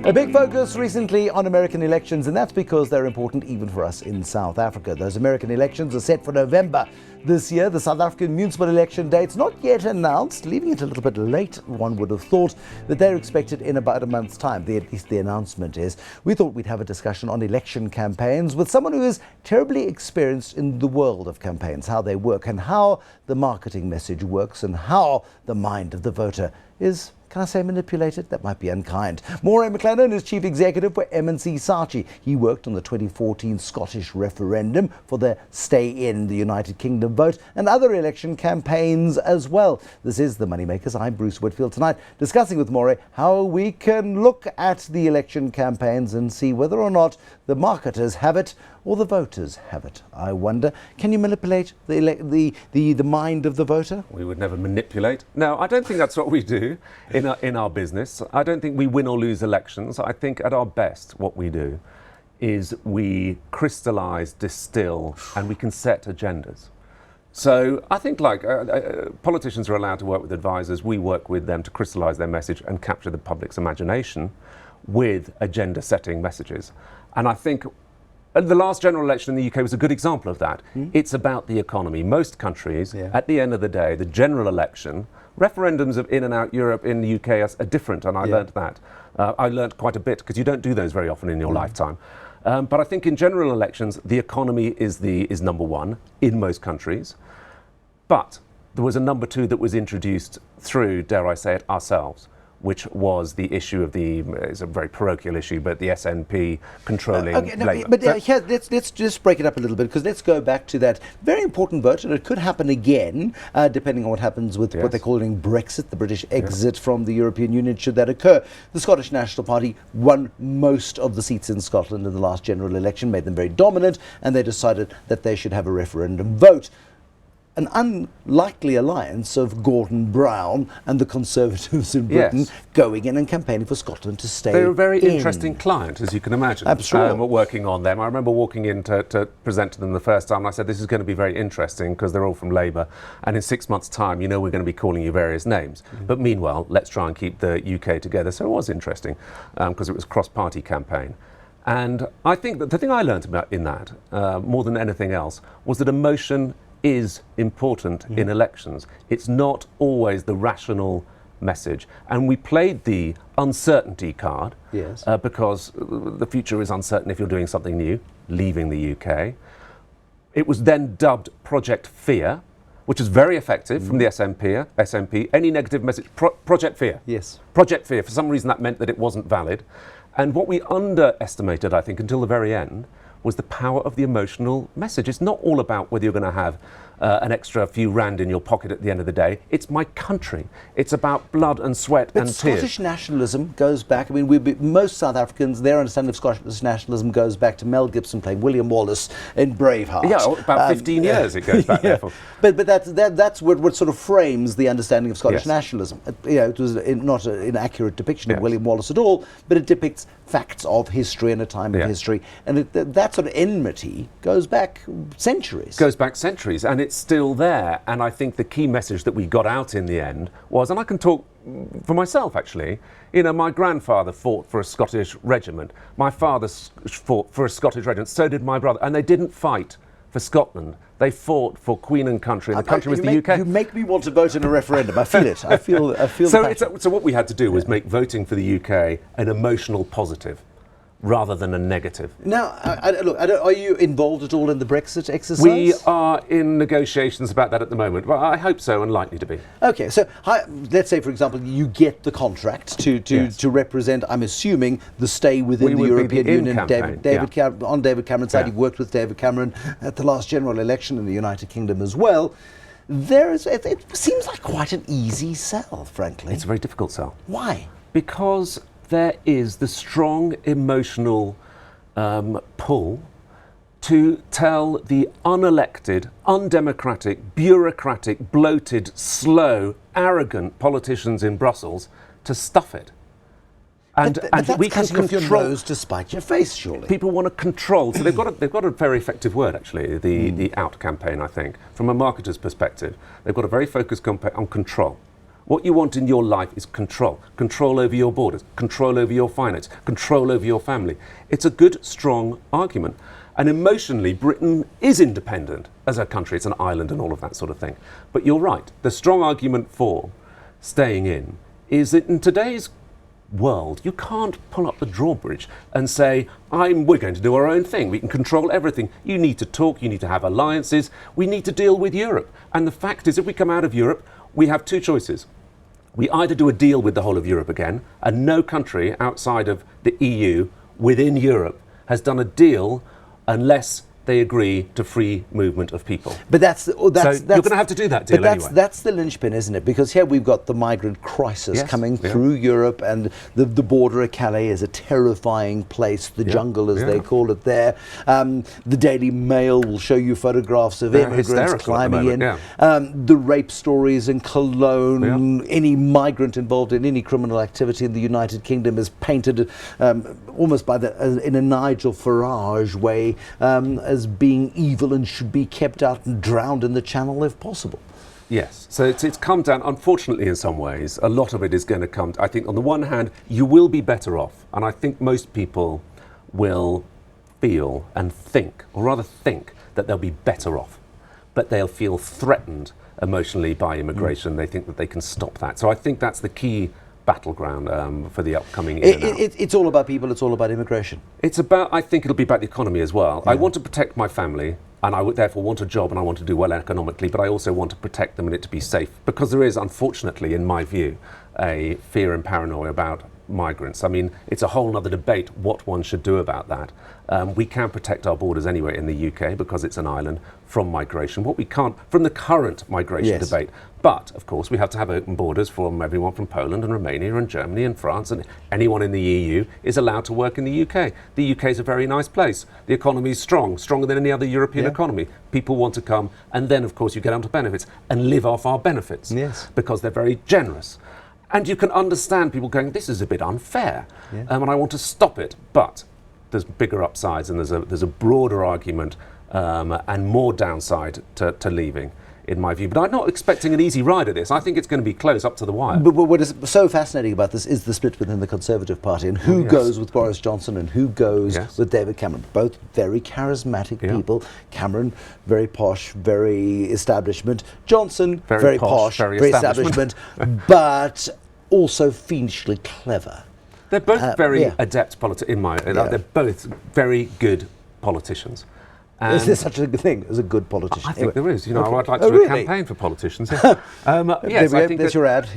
A big focus recently on American elections, and that's because they're important even for us in South Africa. Those American elections are set for November this year. The South African Municipal election date's not yet announced, leaving it a little bit late, one would have thought, but they're expected in about a month's time. At least the announcement is. We thought we'd have a discussion on election campaigns with someone who is terribly experienced in the world of campaigns, how they work and how the marketing message works and how the mind of the voter is, can I say manipulated? That might be unkind. Moray MacLennan is Chief Executive for M&C Saatchi. He worked on the 2014 Scottish referendum for the stay in the United Kingdom vote and other election campaigns as well. This is the MoneyMakers. I'm Bruce Whitfield tonight, discussing with Moray how we can look at the election campaigns and see whether or not the marketers have it or the voters have it. I wonder, can you manipulate the mind of the voter? We would never manipulate. No, I don't think that's what we do in our business. I don't think we win or lose elections. I think at our best what we do is we crystallise, distill, and we can set agendas. So I think politicians are allowed to work with advisors. We work with them to crystallise their message and capture the public's imagination with agenda-setting messages. And I think the last general election in the UK was a good example of that. It's about the economy. Most countries, at the end of the day, the general election, referendums of in and out Europe, in the UK are different, and I learnt that. I learnt quite a bit, because you don't do those very often in your lifetime. But I think in general elections, the economy is number one in most countries. But there was a number two that was introduced through, dare I say it, ourselves, which was the issue of it's a very parochial issue, but the SNP controlling Labour. Let's just break it up a little bit, because let's go back to that very important vote, and it could happen again, depending on what happens with what they're calling Brexit, the British exit from the European Union, should that occur. The Scottish National Party won most of the seats in Scotland in the last general election, made them very dominant, and they decided that they should have a referendum vote. An unlikely alliance of Gordon Brown and the Conservatives in Britain going in and campaigning for Scotland to stay in. They're a very interesting client, as you can imagine. Absolutely. Working on them. I remember walking in to present to them the first time, and I said, this is going to be very interesting because they're all from Labour, and in 6 months' time, we're going to be calling you various names. But meanwhile, let's try and keep the UK together. So it was interesting because it was a cross-party campaign. And I think that the thing I learned about in that, more than anything else, was that emotion is important in elections. It's not always the rational message. And we played the uncertainty card because the future is uncertain if you're doing something new, leaving the UK. It was then dubbed Project Fear, which is very effective from the SNP. Any negative message, Project Fear. Yes. Project Fear. For some reason that meant that it wasn't valid. And what we underestimated, I think, until the very end, was the power of the emotional message. It's not all about whether you're going to have an extra few rand in your pocket at the end of the day. It's my country. It's about blood and sweat and tears. Scottish nationalism goes back. I mean, most South Africans, their understanding of Scottish nationalism goes back to Mel Gibson playing William Wallace in Braveheart. Yeah, about 15 years it goes back there for. But that's what sort of frames the understanding of Scottish nationalism. It was not an inaccurate depiction of William Wallace at all, but it depicts facts of history and a time of history. And that sort of enmity goes back centuries. Goes back centuries, and it's still there. And I think the key message that we got out in the end was, and I can talk for myself actually, my grandfather fought for a Scottish regiment. My father fought for a Scottish regiment. So did my brother. And they didn't fight for Scotland. They fought for Queen and country, and the country was the UK. You make me want to vote in a referendum. I feel it. I feel. So what we had to do was make voting for the UK an emotional positive, rather than a negative. Now, are you involved at all in the Brexit exercise? We are in negotiations about that at the moment. Well, I hope so, and likely to be. Okay, so let's say, for example, you get the contract to represent, I'm assuming, the stay within the European Union. David Cameron's side, you've worked with David Cameron at the last general election in the United Kingdom as well. It seems like quite an easy sell, frankly. It's a very difficult sell. Why? Because there is the strong emotional pull to tell the unelected, undemocratic, bureaucratic, bloated, slow, arrogant politicians in Brussels to stuff it. And we can control your nose to spite your face, surely. People want to control. So they've got a very effective word, actually, the out campaign, I think. From a marketer's perspective, they've got a very focused campaign on control. What you want in your life is control. Control over your borders, control over your finance, control over your family. It's a good, strong argument. And emotionally, Britain is independent as a country. It's an island and all of that sort of thing. But you're right. The strong argument for staying in is that in today's world, you can't pull up the drawbridge and say, we're going to do our own thing. We can control everything. You need to talk. You need to have alliances. We need to deal with Europe. And the fact is, if we come out of Europe, we have two choices. We either do a deal with the whole of Europe again, and no country outside of the EU within Europe has done a deal unless they agree to free movement of people. But that's so you're going to have to do that deal anyway. That's the linchpin, isn't it? Because here we've got the migrant crisis coming through Europe, and the border at Calais is a terrifying place, the jungle as they call it there. The Daily Mail will show you photographs of immigrants climbing in. The rape stories in Cologne, any migrant involved in any criminal activity in the United Kingdom is painted almost in a Nigel Farage way as being evil and should be kept out and drowned in the Channel if possible. Yes, so it's come down, unfortunately in some ways, a lot of it is going to come, I think on the one hand, you will be better off, and I think most people will feel and think, or rather think, that they'll be better off, but they'll feel threatened emotionally by immigration. They think that they can stop that. So I think that's the key battleground for the upcoming in and out. It's all about people, it's all about immigration. I think it'll be about the economy as well. I want to protect my family, and I would therefore want a job and I want to do well economically, but I also want to protect them and it to be safe, because there is, unfortunately, in my view, a fear and paranoia about migrants. I mean, it's a whole other debate what one should do about that. We can protect our borders anyway in the UK because it's an island from migration. What we can't from the current migration debate. But, of course, we have to have open borders from everyone from Poland and Romania and Germany and France, and anyone in the EU is allowed to work in the UK. The UK is a very nice place. The economy is strong, stronger than any other European economy. People want to come, and then, of course, you get onto benefits and live off our benefits because they're very generous. And you can understand people going, this is a bit unfair, and I want to stop it. But there's bigger upsides, and there's a broader argument and more downside to leaving, in my view. But I'm not expecting an easy ride of this. I think it's going to be close up to the wire. But what is so fascinating about this is the split within the Conservative Party, and who goes with Boris Johnson and who goes with David Cameron. Both very charismatic people. Cameron, very posh, very establishment. Johnson, very posh, very establishment, but also fiendishly clever. They're both very adept politicians, they're both very good politicians. Is there such a thing as a good politician? I think there is. I'd like to do a campaign for politicians. Yes, I think there's your ad.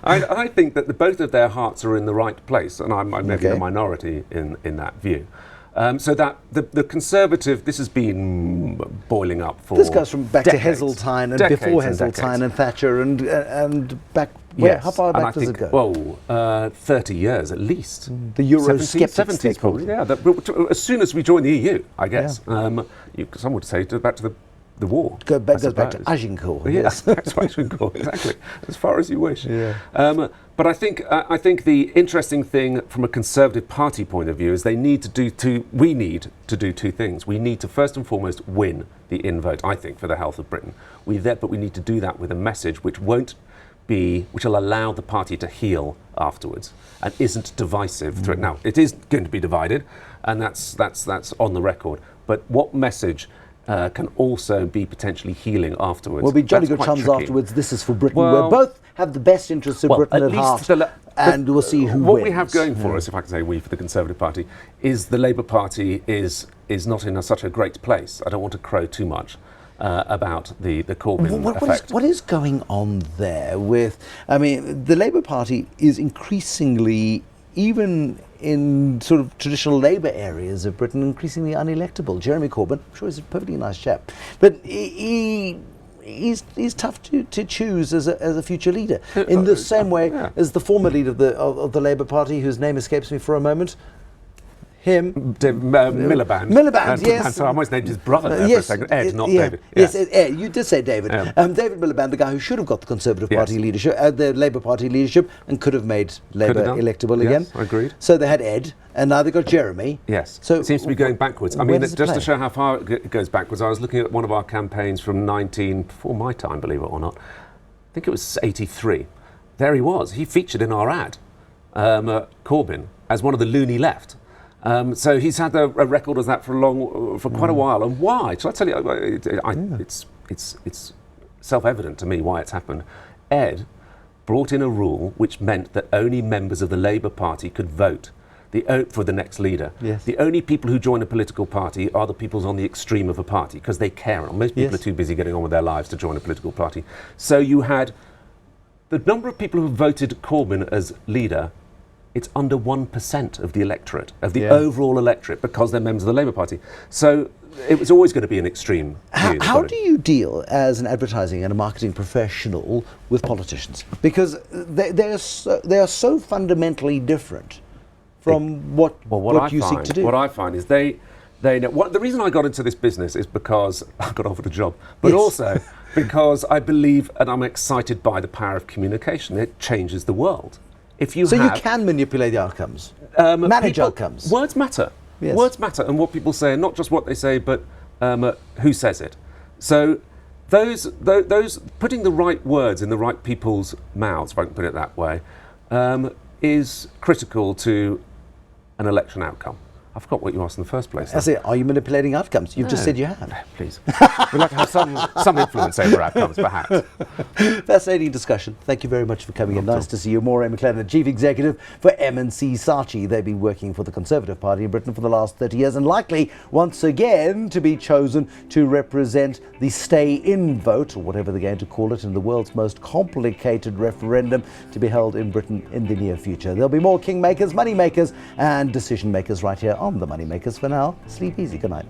I think that both of their hearts are in the right place, and I'm maybe the minority in that view. So that the Conservative, this has been boiling up for This goes from back decades, to Heseltine and before Heseltine and Thatcher and back. How far back does it go? 30 years at least. The Eurosceptics, 70s probably. Yeah, as soon as we joined the EU, I guess. Some would say back to the war. Goes back to Agincourt. Yes, back to Agincourt, exactly. As far as you wish. Yeah. But I think the interesting thing from a Conservative Party point of view is we need to do two things. We need to first and foremost win the in vote, I think, for the health of Britain. But we need to do that with a message which will allow the party to heal afterwards and isn't divisive through it. Now, it is going to be divided, and that's on the record. But what message can also be potentially healing afterwards? We'll be jolly good chums afterwards. This is for Britain. We'll both have the best interests of Britain at heart, and we'll see who wins. What we have going for us, if I can say we for the Conservative Party, is the Labour Party is not in such a great place. I don't want to crow too much about the Corbyn effect. What is going on there the Labour Party is increasingly, even in sort of traditional Labour areas of Britain, increasingly unelectable. Jeremy Corbyn, I'm sure he's a perfectly nice chap, but he's tough to choose as a future leader. In the same way as the former leader of the Labour Party, whose name escapes me for a moment. Miliband. Miliband, yes. So I almost named his brother there for a second. Ed, not David. Yes, Ed. You did say David. David Miliband, the guy who should have got the Conservative Party leadership, the Labour Party leadership, and could have made Labour electable again. Yes, agreed. So they had Ed, and now they've got Jeremy. Yes. So it seems to be going backwards. I mean, just to show how far it goes backwards, I was looking at one of our campaigns from before my time, believe it or not. think it was 83. There he was. He featured in our ad, Corbyn, as one of the loony left. So he's had a record as that for quite a while. And why? Shall I tell you? It's self-evident to me why it's happened. Ed brought in a rule which meant that only members of the Labour Party could vote for the next leader. Yes. The only people who join a political party are the people on the extreme of a party because they care. Most people are too busy getting on with their lives to join a political party. So you had the number of people who voted Corbyn as leader. It's under 1% of the electorate, of the overall electorate, because they're members of the Labour Party. So it was always going to be an extreme view. How do you deal as an advertising and a marketing professional with politicians? Because they are so fundamentally different from what you seek to do. What I find is they know. The reason I got into this business is because I got offered a job, but also because I believe and I'm excited by the power of communication. It changes the world. You can manipulate the outcomes, manage outcomes. Words matter. Yes. Words matter, and what people say, and not just what they say, but who says it. So those putting the right words in the right people's mouths, if I can put it that way, is critical to an election outcome. I forgot what you asked in the first place. I say, are you manipulating outcomes? You've just said you have. Please. We'd like to have some influence over outcomes, perhaps. Fascinating discussion. Thank you very much for coming in. Nice to see you. Moray MacLennan, Chief Executive for M&C Saatchi. They've been working for the Conservative Party in Britain for the last 30 years and likely once again to be chosen to represent the stay-in vote, or whatever they're going to call it, in the world's most complicated referendum to be held in Britain in the near future. There'll be more kingmakers, moneymakers and decision makers right here on the Moneymakers. For now, sleep easy. Good night.